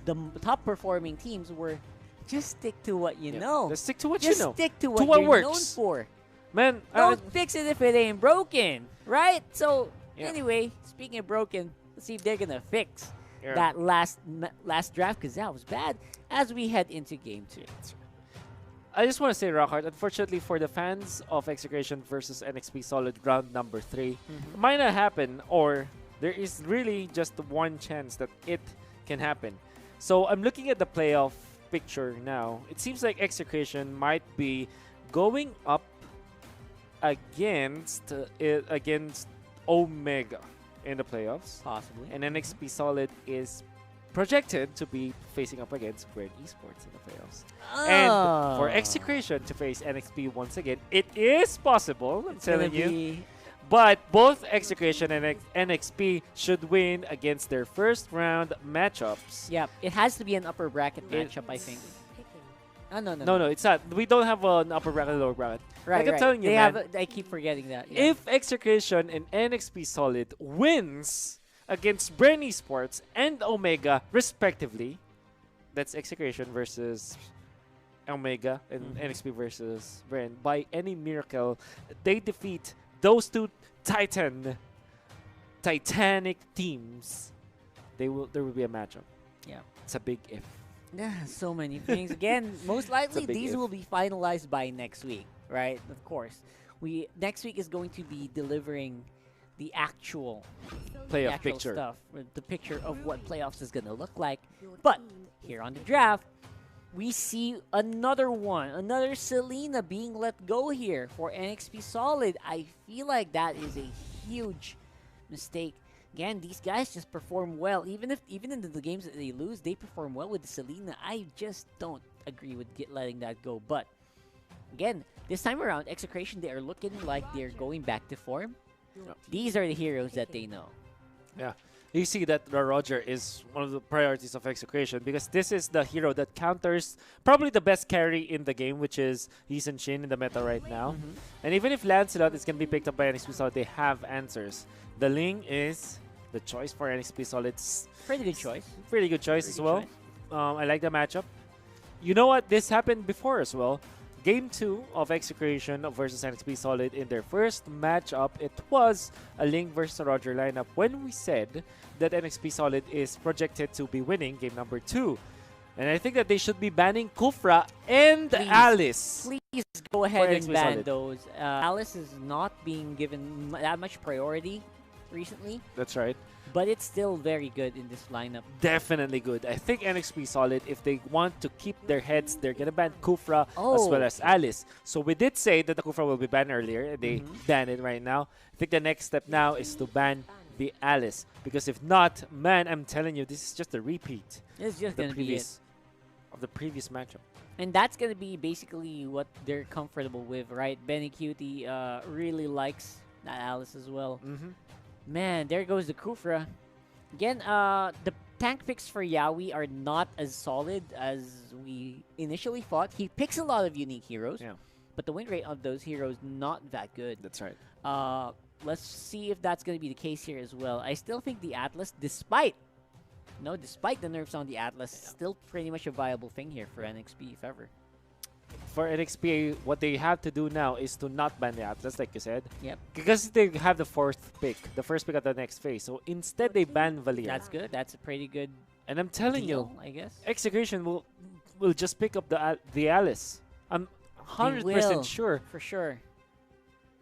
the top performing teams were just stick to what you know. Just stick to what just you know. stick to what what you're known works. for. Man, Don't fix it if it ain't broken, right? So Yeah. anyway, speaking of broken, let's see if they're gonna fix Yeah. that last draft, because that was bad. As we head into game 2. I just want to say, Rockhart, unfortunately for the fans of Execration versus NXP Solid round number 3, it might not happen, or there is really just one chance that it can happen. So I'm looking at the playoff picture now. It seems like Execration might be going up against Omega in the playoffs. Possibly. And NXP Solid is projected to be facing up against Brand Esports in the playoffs. And for Execration to face NXP once again, it is possible, I'm telling you. But both Execration and NXP should win against their first round matchups. Yeah, it has to be an upper bracket matchup, I think. Oh, no, No, it's not. We don't have an upper bracket, lower bracket. Right, like I'm telling you, man, I keep forgetting that. Yeah. if Execration and NXP Solid wins against Brain Esports and Omega, respectively, that's Execration versus Omega and NXP versus Brain. By any miracle, they defeat those two titanic teams. There will be a matchup. Yeah, it's a big if. Yeah, so many things. Again, most likely these will be finalized by next week, right? Of course, next week is going to be delivering the actual playoff picture stuff, the picture of what playoffs is going to look like. But here on the draft, we see another Selena being let go here for NXP Solid. I feel like that is a huge mistake. Again, these guys just perform well. Even in the games that they lose, they perform well with the Selena. I just don't agree with letting that go. But again, this time around, Execration, they are looking like they're going back to form. These are the heroes that they know. Yeah. You see that Roger is one of the priorities of Execration because this is the hero that counters probably the best carry in the game, which is Lee Sin in the meta right now. And even if Lancelot is going to be picked up by NXP Solid, they have answers. The Ling is the choice for NXP Solid. Pretty good choice. Pretty good choice as well. I like the matchup. You know what? This happened before as well. Game 2 of Execration versus NXP Solid in their first matchup, it was a Ling versus Roger lineup when we said that NXP Solid is projected to be winning game number 2. And I think that they should be banning Kufra and Alice. Please go ahead and ban Solid. those. Alice is not being given that much priority recently. That's right. But it's still very good in this lineup. Definitely good. I think NXP Solid, if they want to keep their heads, they're going to ban Kufra as well as Alice. So we did say that the Kufra will be banned earlier. They banned it right now. I think the next step now is to ban the Alice. Because if not, man, I'm telling you, this is just a repeat. It's just going to be it. Of the previous matchup. And that's going to be basically what they're comfortable with, right? Benny Cutie really likes that Alice as well. Man, there goes the Kufra. Again, the tank picks for Yaoi are not as solid as we initially thought. He picks a lot of unique heroes, but the win rate of those heroes not that good. That's right. Let's see if that's going to be the case here as well. I still think the Atlas, despite the nerfs on the Atlas, still pretty much a viable thing here for NXP, if ever. For NXP, what they have to do now is to not ban the Atlas, like you said. Yep. Because they have the first pick of the next phase. So instead, they ban Valir. That's good. That's a pretty good. And I'm telling deal, you, I guess Execration will just pick up the Alice. I'm 100% sure. For sure.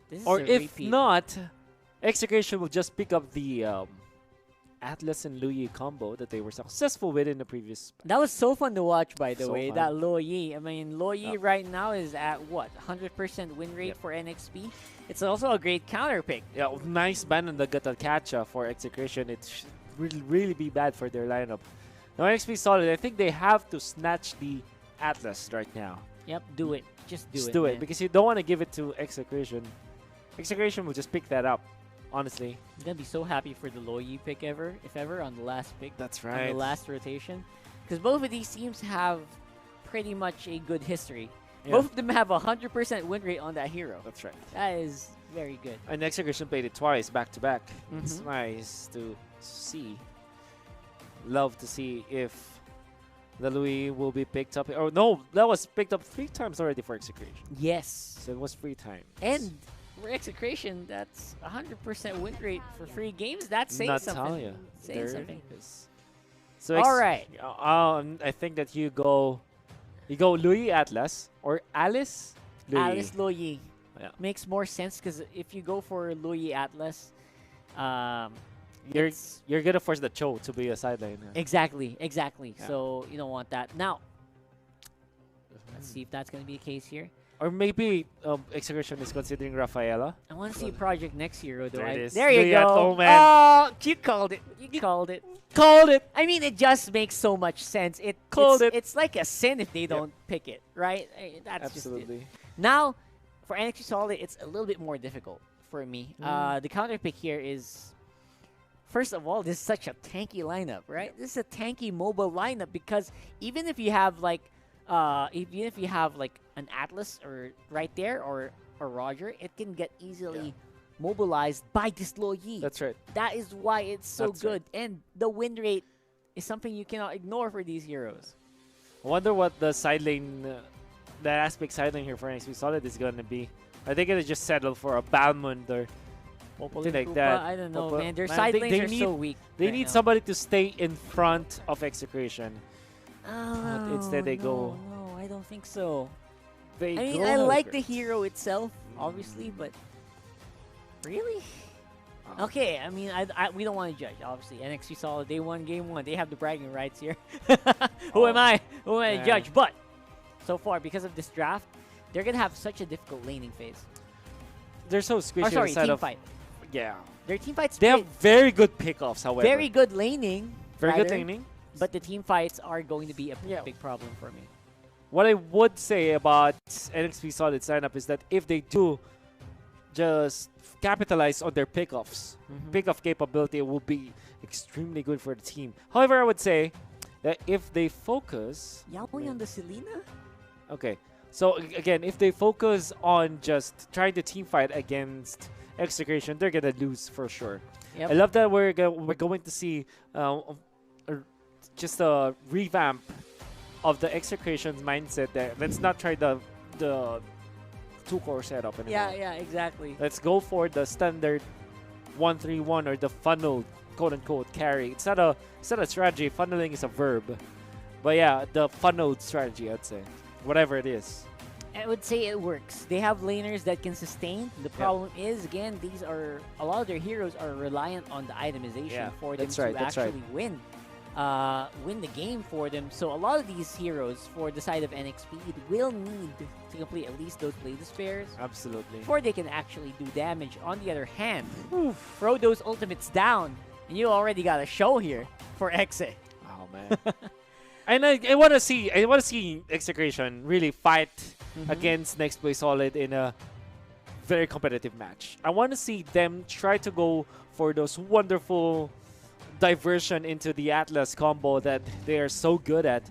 This is or a if repeat. not, Execration will just pick up the Atlas and Luyi combo that they were successful with in the previous. That was so fun to watch, by the way. Fun. That Luyi. I mean, Luyi right now is at what, 100% win rate for NXP. It's also a great counter pick. Yeah, nice ban on the Gatakacha for Execration. It will really be bad for their lineup. Now NXP Solid, I think they have to snatch the Atlas right now. Yep, do it. Just do it. Do man. it because you don't want to give it to Execration. Execration will just pick that up. Honestly, I'm gonna be so happy for the Luyi pick if ever, on the last pick. That's On right. the last rotation. Because both of these teams have pretty much a good history. Yeah. Both of them have a 100% win rate on that hero. That's right. That is very good. And Execration played it twice, back to back. It's nice to see. Love to see if the Louis will be picked up. Oh no, that was picked up 3 times already for Execration. Yes. So it was 3 times. And for Execration, that's 100% win rate for free games. That's saying something. Natalia. Saying There something. it is. So All right. I think that you go Louis Atlas or Alice Louis. Alice Loyi. Yeah. Makes more sense because if you go for Louis Atlas, You're gonna force the Cho to be a sideline. exactly. Yeah. So you don't want that. Now, let's see if that's going to be the case here. Or maybe Execration is considering Rafaela. I want to see Project Next Hero, though. There it is. There you Louis at go. home, man. Oh, you called it. You called it. Called it. I mean, it just makes so much sense. Called it. It's like a sin if they don't pick it, right? That's Absolutely. just it. Now, for NXT Solid, it's a little bit more difficult for me. The counter pick here is, first of all, this is such a tanky lineup, right? This is a tanky mobile lineup because even if you have like, an Atlas or right there or a Roger, it can get easily mobilized by this Loyi. That's right. That is why it's so That's good. And the win rate is something you cannot ignore for these heroes. I wonder what the side lane, the aspect side lane here for NXT Solid is going to be. Are they going to just settle for a Balmond or something like that? I don't know, Popo- man. Their man, side they lanes are need- so weak. They right need now. somebody to stay in front of Execration. Oh, instead they go- No, I don't think so. They I mean, go I like the Hurricanes. hero itself, obviously, but really? Okay, I mean, we don't want to judge, obviously. NXT Solid, they won game 1. They have the bragging rights here. Who am I? Who am I to Yeah. judge? But so far, because of this draft, they're going to have such a difficult laning phase. They're so squishy Or sorry, inside team of fight. yeah. Their team fights They have very good pickoffs, however. very good laning. Very good rather, laning. But the team fights are going to be a Yeah. big problem for me. What I would say about NXT Solid signup is that if they do just capitalize on their pickoffs, pickoff capability will be extremely good for the team. However, I would say that if they focus... Yaoi on the Selena? Okay, so again, if they focus on just trying to team fight against Execration, they're gonna lose for sure. Yep. I love that we're going to see just a revamp of the Execration's mindset there. Let's not try the 2-core setup anymore. Yeah, exactly. Let's go for the standard 1-3-1 or the funneled quote-unquote carry. It's not a strategy. Funneling is a verb. But yeah, the funneled strategy, I'd say. Whatever it is. I would say it works. They have laners that can sustain. The problem is, again, a lot of their heroes are reliant on the itemization for them to actually win the game for them. So a lot of these heroes for the side of NXP will need to complete at least those blade spares Absolutely. before they can actually do damage. On the other hand, throw those ultimates down, and you already got a show here for Exe. Oh man. And I want to see Execration really fight against Nexplay Solid in a very competitive match. I want to see them try to go for those wonderful diversion into the Atlas combo that they are so good at.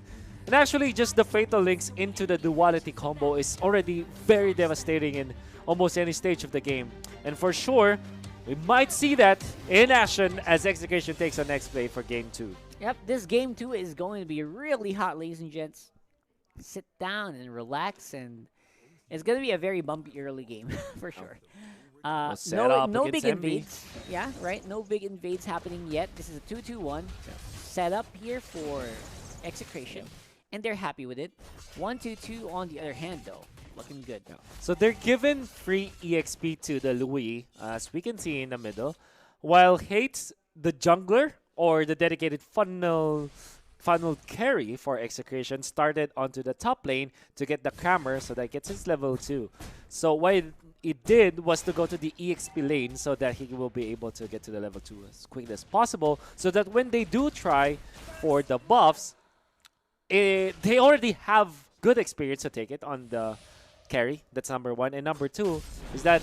And actually, just the Fatal Links into the Duality combo is already very devastating in almost any stage of the game. And for sure, we might see that in action as Execration takes on Nexplay for Game 2. Yep, this game 2 is going to be really hot, ladies and gents. Sit down and relax, and it's going to be a very bumpy early game, for sure. No big invades. Yeah, right? No big invades happening yet. This is a 2-2-1 setup here for Execration, and they're happy with it. 1-2-2 on the other hand, though. Looking good. So they're given free EXP to the Louis, as we can see in the middle, while Hates, the jungler, or the dedicated funneled carry for Execration, started onto the top lane to get the Crammer so that gets his level 2. So what it did was to go to the EXP lane so that he will be able to get to the level 2 as quickly as possible, so that when they do try for the buffs, they already have good experience to take it on the carry. That's number 1. And number 2 is that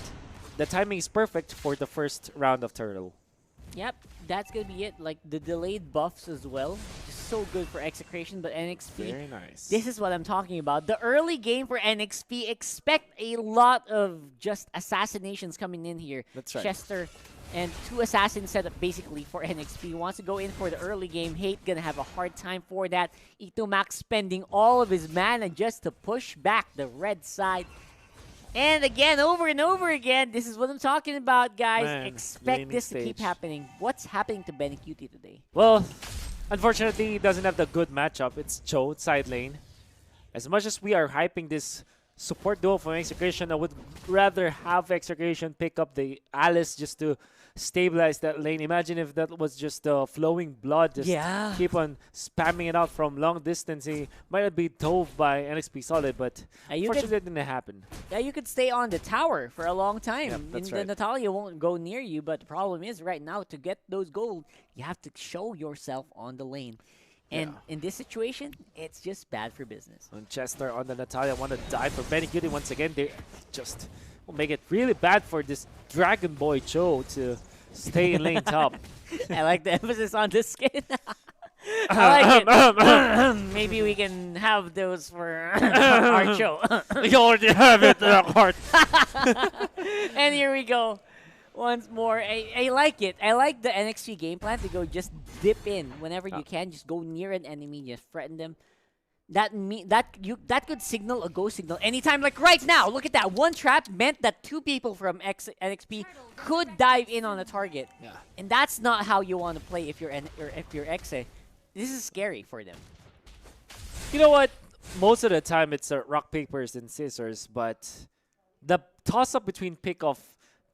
the timing is perfect for the first round of Turtle. Yep, that's going to be it. Like, the delayed buffs as well. Just so good for Execration, but NXP... Very nice. This is what I'm talking about. The early game for NXP, expect a lot of just assassinations coming in here. That's right. Chester And 2 assassins set up basically for NXP. Wants to go in for the early game. Hate gonna have a hard time for that. Itomax spending all of his mana just to push back the red side. And again, over and over again, this is what I'm talking about, guys. Man, expect this to keep happening. What's happening to Benny Cutie today? Well, unfortunately, he doesn't have the good matchup. It's Cho, side lane. As much as we are hyping this support duo from Execration, I would rather have Execration pick up the Alice just to stabilize that lane. Imagine if that was just flowing blood, just keep on spamming it out from long distance. He might have been dove by NXP Solid, but unfortunately it didn't happen. Yeah, you could stay on the tower for a long time. Yep, that's and right. Natalia won't go near you, but the problem is right now to get those gold, you have to show yourself on the lane. And in this situation, it's just bad for business. And Chester on the Natalia want to die for Benny Cutie once again. They just will make it really bad for this Dragon Boy Cho to stay in lane top. I like the emphasis on the skin. I like it. Maybe we can have those for our show. We already have it in our heart. And here we go. Once more, I like it. I like the NXT game plan to go just dip in whenever you can. Just go near an enemy, just threaten them. That could signal a go signal anytime. Like right now, look at that. One trap meant that 2 people from NXP could dive in on a target. Yeah. And that's not how you want to play if you're Exe. This is scary for them. You know what? Most of the time it's rock, papers, and scissors, but the toss-up between pick-off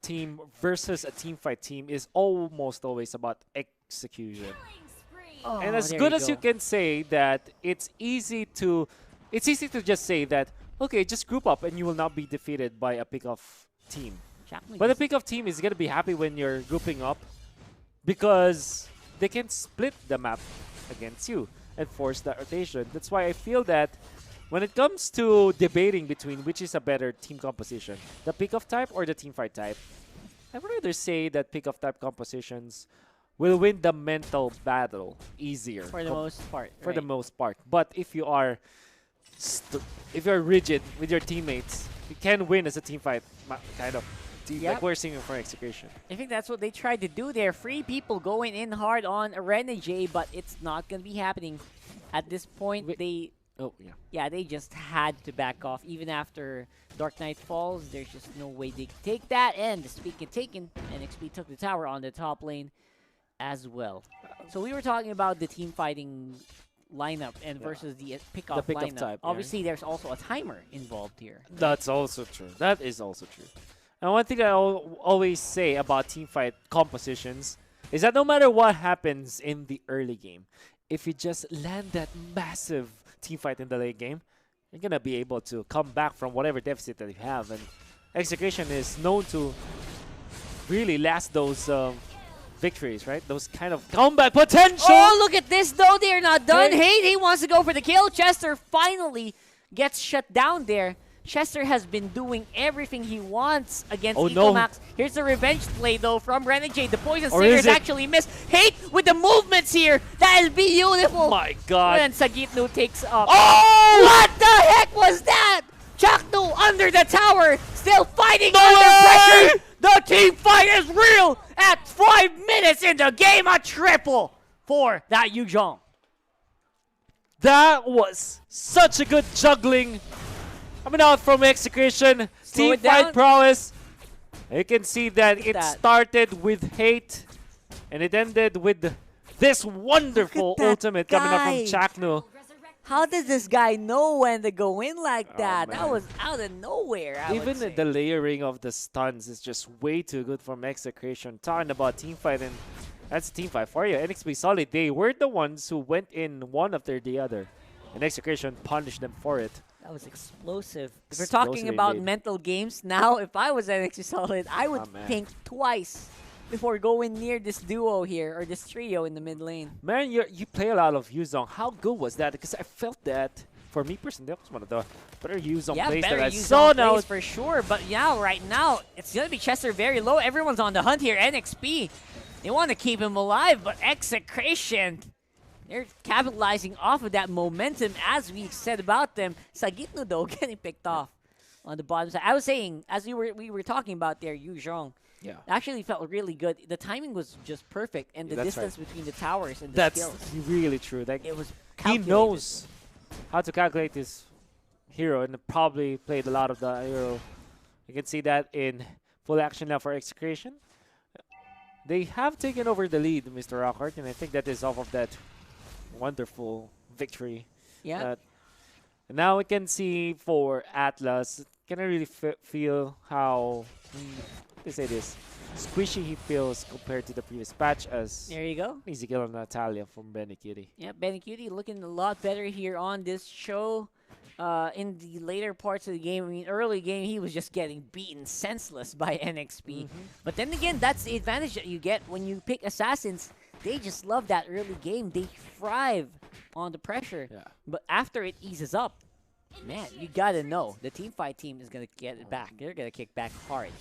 team versus a team fight team is almost always about execution. Oh, and as good as you can say that it's easy to just say that, okay, just group up and you will not be defeated by a pick-off team. But the pick-off team is going to be happy when you're grouping up because they can split the map against you and force that rotation. That's why I feel that when it comes to debating between which is a better team composition, the pick-off type or the team fight type, I would rather say that pick-off type compositions will win the mental battle easier. For the most part. For the most part. But if you are rigid with your teammates, you can win as a team fight kind of. Like we're seeing for Execration. I think that's what they tried to do there. 3 people going in hard on Renegade, but it's not going to be happening. At this point, they just had to back off. Even after Dark Knight falls, there's just no way they could take that. And speaking taken, NXP took the tower on the top lane as well. So we were talking about the team fighting lineup and versus the pick-off lineup. Type, obviously, there's also a timer involved here. That's also true. That is also true. And one thing I always say about teamfight compositions is that no matter what happens in the early game, if you just land that massive teamfight in the late game, you're going to be able to come back from whatever deficit that you have. And Execration is known to really last those victories, right? Those kind of comeback potential. Oh, look at this, though. They're not done. He wants to go for the kill. Chester finally gets shut down there. Chester has been doing everything he wants against Itomax. Here's the revenge play, though, from Renegade. The Poison Singers actually missed. Hate with the movements here. That'll be beautiful. Oh my God. And Sagitnu takes up. Oh! What the heck was that? Chaknu under the tower, still fighting under pressure. The team fight is real at 5 minutes in the game. A triple for that Yuzhong. That was such a good juggling. Coming out from Execration, team fight prowess. You can see that it started with hate, and it ended with this wonderful ultimate coming up from Chaknu. How does this guy know when to go in like that? That was out of nowhere, Even the layering of the stuns is just way too good from Execration. Talking about team fight, and that's a team fight for you. NXP Solid, they were the ones who went in one after the other, and Execration punished them for it. That was explosive. If we're talking about mental games now, if I was NXT Solid, I would think twice before going near this duo here, or this trio in the mid lane. Man, you play a lot of Yuzhong. How good was that? Because I felt that, for me personally, that was one of the better Yuzhong plays that I saw now. For sure, but yeah, right now, it's going to be Chester very low. Everyone's on the hunt here. NXP, they want to keep him alive, but Execration, they're capitalizing off of that momentum, as we said about them. Sagitnu, though, getting picked off. on the bottom side. I was saying, as we were talking about there, Yu Zhong, Yeah. actually felt really good. The timing was just perfect, and the Yeah, that's distance between the towers and the That's skills. really true. Like, It was he calculated. knows how to calculate this hero and probably played a lot of the hero. You can see that in full action now for Execration. They have taken over the lead, Mr. Rockhart, and I think that is off of that wonderful victory. Yeah. Now we can see for Atlas, can I really feel how, they say this, squishy he feels compared to the previous patch as There you go. easy kill on Natalia from Benny Cutie. Yeah, Benny Cutie looking a lot better here on this show. In the later parts of the game, I mean, early game, he was just getting beaten senseless by NXP. But then again, that's the advantage that you get when you pick assassins. They just love that early game. They thrive on the pressure. Yeah. But after it eases up, man, you gotta know the teamfight team is gonna get it back. They're gonna kick back hard.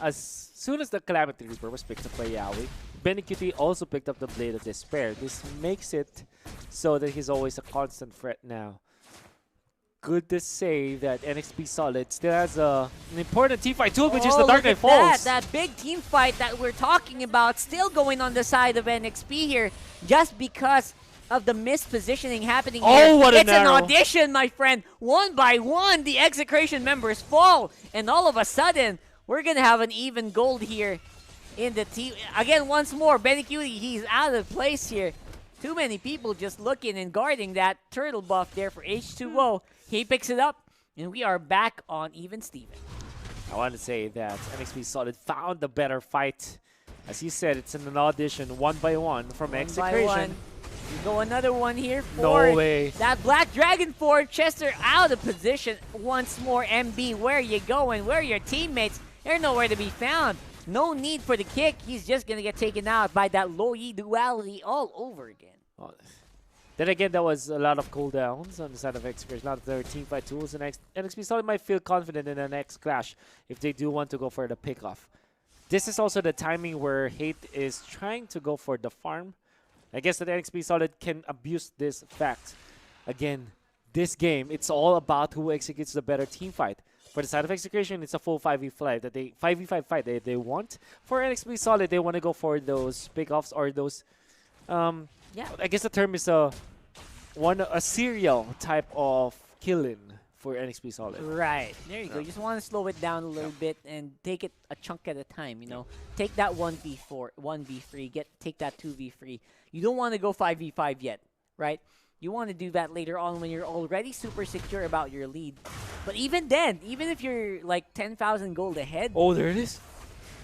As soon as the Calamity Reaper was picked up by Yaoi, Benny Cutie also picked up the Blade of Despair. This makes it so that he's always a constant threat now. Good to say that NXP Solid still has an important teamfight tool, which is the Dark Knight Falls. That big team fight that we're talking about still going on the side of NXP here, just because of the mispositioning happening here. What It's an narrow. audition, my friend. One by one, the Execration members fall, and all of a sudden, we're gonna have an even gold here in the team. Again, once more, Benny Cutie, he's out of place here. Too many people just looking and guarding that turtle buff there for H2O. He picks it up, and we are back on even Steven. I want to say that NXP Solid found the better fight. As you said, it's in an audition, one by one from One by Execration. one. We go another one here for No way. that Black Dragon for Chester out of position once more. MB, where are you going? Where are your teammates? They're nowhere to be found. No need for the kick. He's just going to get taken out by that low Yi duality all over again. Then again, there was a lot of cooldowns on the side of Execration, not their teamfight tools, and NXP Solid might feel confident in the next clash if they do want to go for the pickoff. This is also the timing where Hate is trying to go for the farm. I guess that NXP Solid can abuse this fact. Again, this game, it's all about who executes the better teamfight. For the side of Execration, it's a full 5v5 that 5v5 fight they want. For NXP Solid, they want to go for those pickoffs or those Yeah. I guess the term is a serial type of killing for NXP Solid. Right. There you go. You just want to slow it down a little bit and take it a chunk at a time, you know. Take that 1v4, 1v3, take that 2v3. You don't want to go 5v5 yet, right? You want to do that later on when you're already super secure about your lead. But even then, even if you're like 10,000 gold ahead. Oh, there it is.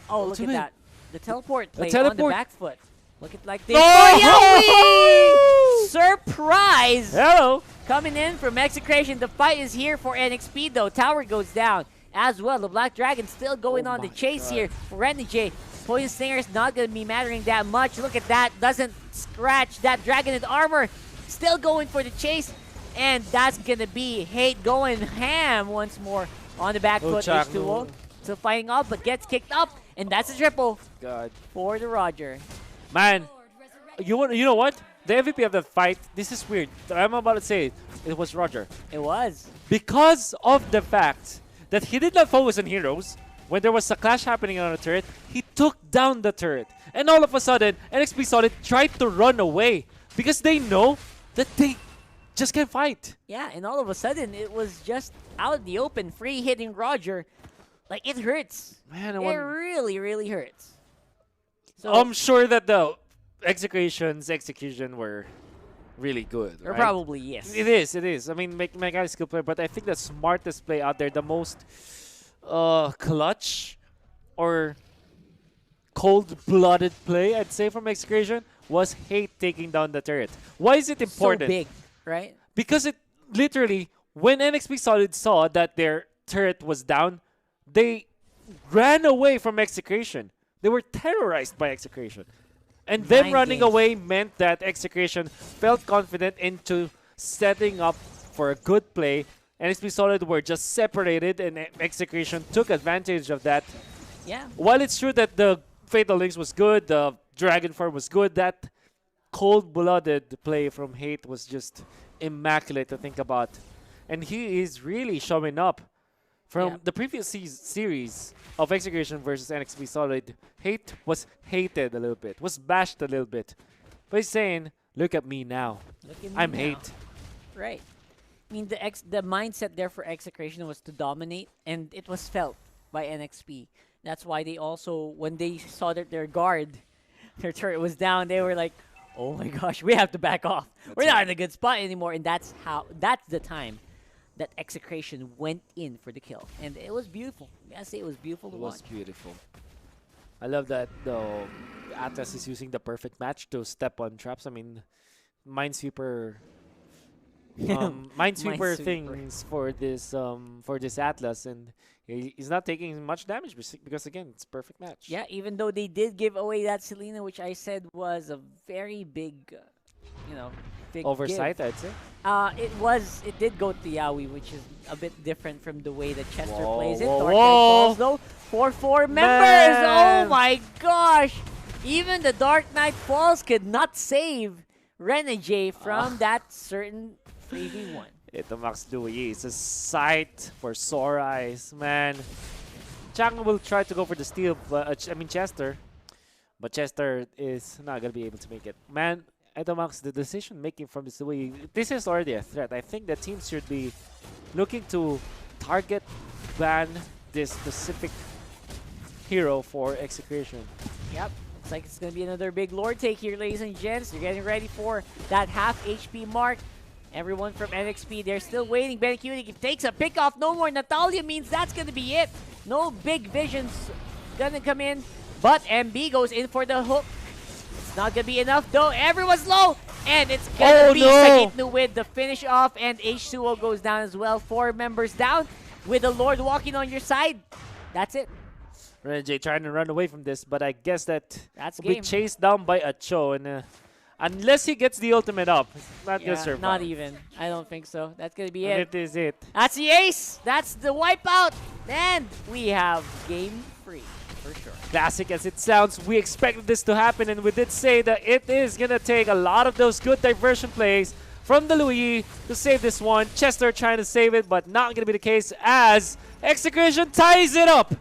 Oh, look at Ultimate. that. The teleport play on the teleport. back foot. Look at like this. No! Oh, yeah, surprise! Hello. Coming in from Execration. The fight is here for NXP though. Tower goes down as well. The Black Dragon still going on the chase here for Renegade. Poison Stinger's not going to be mattering that much. Look at that. Doesn't scratch that Dragon in armor. Still going for the chase. And that's going to be Hate going ham once more on the back foot. H2O still fighting off but gets kicked up. And that's a triple for the Roger. Man, you know what? The MVP of the fight, this is weird. I'm about to say it was Roger. It was. Because of the fact that he did not focus on heroes, when there was a clash happening on a turret, he took down the turret. And all of a sudden, NXP Solid tried to run away because they know that they just can't fight. Yeah, and all of a sudden, it was just out in the open, free hitting Roger. Like, it hurts. Man, it really, really hurts. So I'm sure that the Execration's execution were really good, or right? probably, yes. It is. I mean, my guy is skill player, but I think the smartest play out there, the most clutch or cold-blooded play, I'd say, from Execration was Hate taking down the turret. Why is it important? So big, right? Because it literally, when NXP Solid saw that their turret was down, they ran away from Execration. They were terrorized by Execration. And them running away meant that Execration felt confident into setting up for a good play. NXP Solid were just separated and Execration took advantage of that. Yeah. While it's true that the Fatal Links was good, the Dragon Form was good, that cold-blooded play from Hate was just immaculate to think about. and he is really showing up. From Yep. the previous series of Execration versus NXP Solid, Hate was hated a little bit, was bashed a little bit. But he's saying, look at me now. Look at me I'm now. Hate. Right. I mean, the mindset there for Execration was to dominate, and it was felt by NXP. That's why they also, when they saw that their guard, their turret was down, they were like, oh my gosh, we have to back off. We're not in a good spot anymore. And that's the time that Execration went in for the kill. And it was beautiful. I gotta say, it was beautiful to It watch. was beautiful. I love that though. Atlas is using the perfect match to step on traps. I mean, Minesweeper, Minesweeper Minesweeper. things for this Atlas, and he's not taking much damage because again, it's perfect match. Yeah, even though they did give away that Selena, which I said was a very big, big Oversight, give. I'd say. It did go to Yawi, which is a bit different from the way that Chester Whoa, plays it. whoa, Dark Knight whoa. Falls, though, for 4 members. Man. Oh my gosh! Even the Dark Knight Falls could not save Renegade from that certain 3v1. Ito Max Louis is a sight for sore eyes, man. Chang will try to go for the steal, but Chester. But Chester is not gonna be able to make it. Man, Ito Max, the decision making from this Louis, this is already a threat. I think the teams should be looking to target ban this specific hero for Execration. Yep. Looks like it's going to be another big Lord take here, ladies and gents. You're getting ready for that half HP mark. Everyone from NXP, they're still waiting. Ben Cutie takes a pick off. No more Natalia means that's going to be it. No big visions going to come in. But MB goes in for the hook. It's not going to be enough though. Everyone's low. And it's going to be Sagitnu with the finish off. And H2O goes down as well. 4 members down with the Lord walking on your side. That's it. Renegade trying to run away from this, but I guess that That's will be game. chased down by Acho, and unless he gets the ultimate up, he's not gonna survive. Not even. I don't think so. That's going to be And it. it is it. That's the ace. That's the wipeout. And we have game free for sure. Classic as it sounds, we expected this to happen, and we did say that it is gonna take a lot of those good diversion plays from the Louis to save this one. Chester trying to save it, but not gonna be the case as Execration ties it up.